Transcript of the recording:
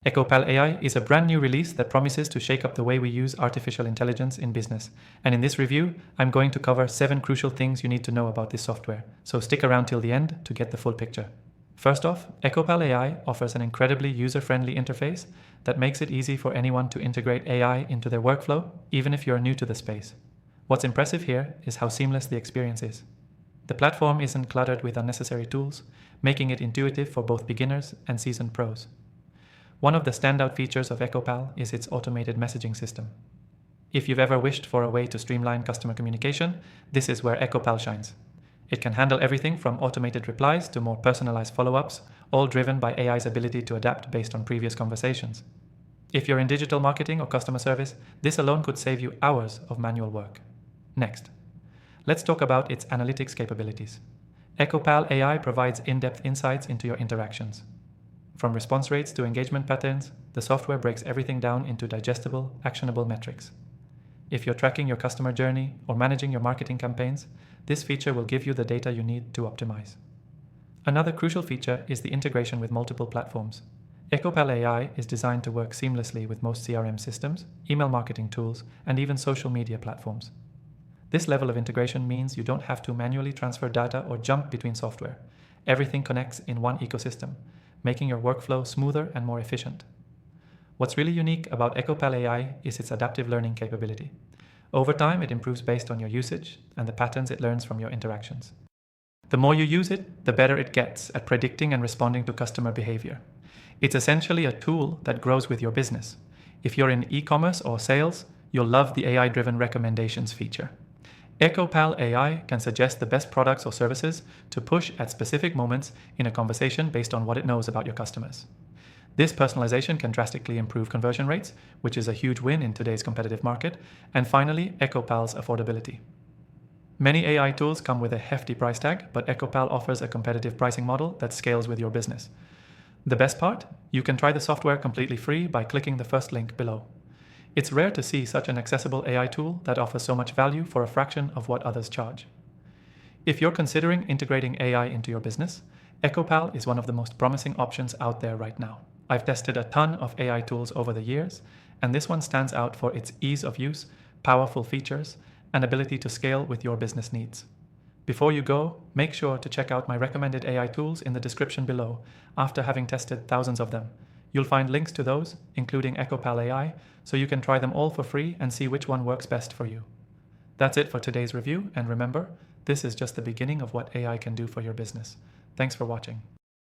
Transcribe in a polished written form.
EchoPal AI is a brand new release that promises to shake up the way we use artificial intelligence in business. And in this review, I'm going to cover 7 crucial things you need to know about this software. So stick around till the end to get the full picture. First off, EchoPal AI offers an incredibly user-friendly interface that makes it easy for anyone to integrate AI into their workflow, even if you're new to the space. What's impressive here is how seamless the experience is. The platform isn't cluttered with unnecessary tools, making it intuitive for both beginners and seasoned pros. One of the standout features of EchoPal is its automated messaging system. If you've ever wished for a way to streamline customer communication, this is where EchoPal shines. It can handle everything from automated replies to more personalized follow-ups, all driven by AI's ability to adapt based on previous conversations. If you're in digital marketing or customer service, this alone could save you hours of manual work. Next, let's talk about its analytics capabilities. EchoPal AI provides in-depth insights into your interactions. From response rates to engagement patterns, the software breaks everything down into digestible, actionable metrics. If you're tracking your customer journey or managing your marketing campaigns, this feature will give you the data you need to optimize. Another crucial feature is the integration with multiple platforms. EchoPal AI is designed to work seamlessly with most CRM systems, email marketing tools, and even social media platforms. This level of integration means you don't have to manually transfer data or jump between software. Everything connects in one ecosystem, making your workflow smoother and more efficient. What's really unique about EchoPal AI is its adaptive learning capability. Over time, it improves based on your usage and the patterns it learns from your interactions. The more you use it, the better it gets at predicting and responding to customer behavior. It's essentially a tool that grows with your business. If you're in e-commerce or sales, you'll love the AI-driven recommendations feature. EchoPal AI can suggest the best products or services to push at specific moments in a conversation based on what it knows about your customers. This personalization can drastically improve conversion rates, which is a huge win in today's competitive market. And finally, EchoPal's affordability. Many AI tools come with a hefty price tag, but EchoPal offers a competitive pricing model that scales with your business. The best part? You can try the software completely free by clicking the first link below. It's rare to see such an accessible AI tool that offers so much value for a fraction of what others charge. If you're considering integrating AI into your business, EchoPal is one of the most promising options out there right now. I've tested a ton of AI tools over the years, and this one stands out for its ease of use, powerful features, and ability to scale with your business needs. Before you go, make sure to check out my recommended AI tools in the description below. After having tested thousands of them, you'll find links to those, including EchoPal AI, so you can try them all for free and see which one works best for you. That's it for today's review, and remember, this is just the beginning of what AI can do for your business. Thanks for watching.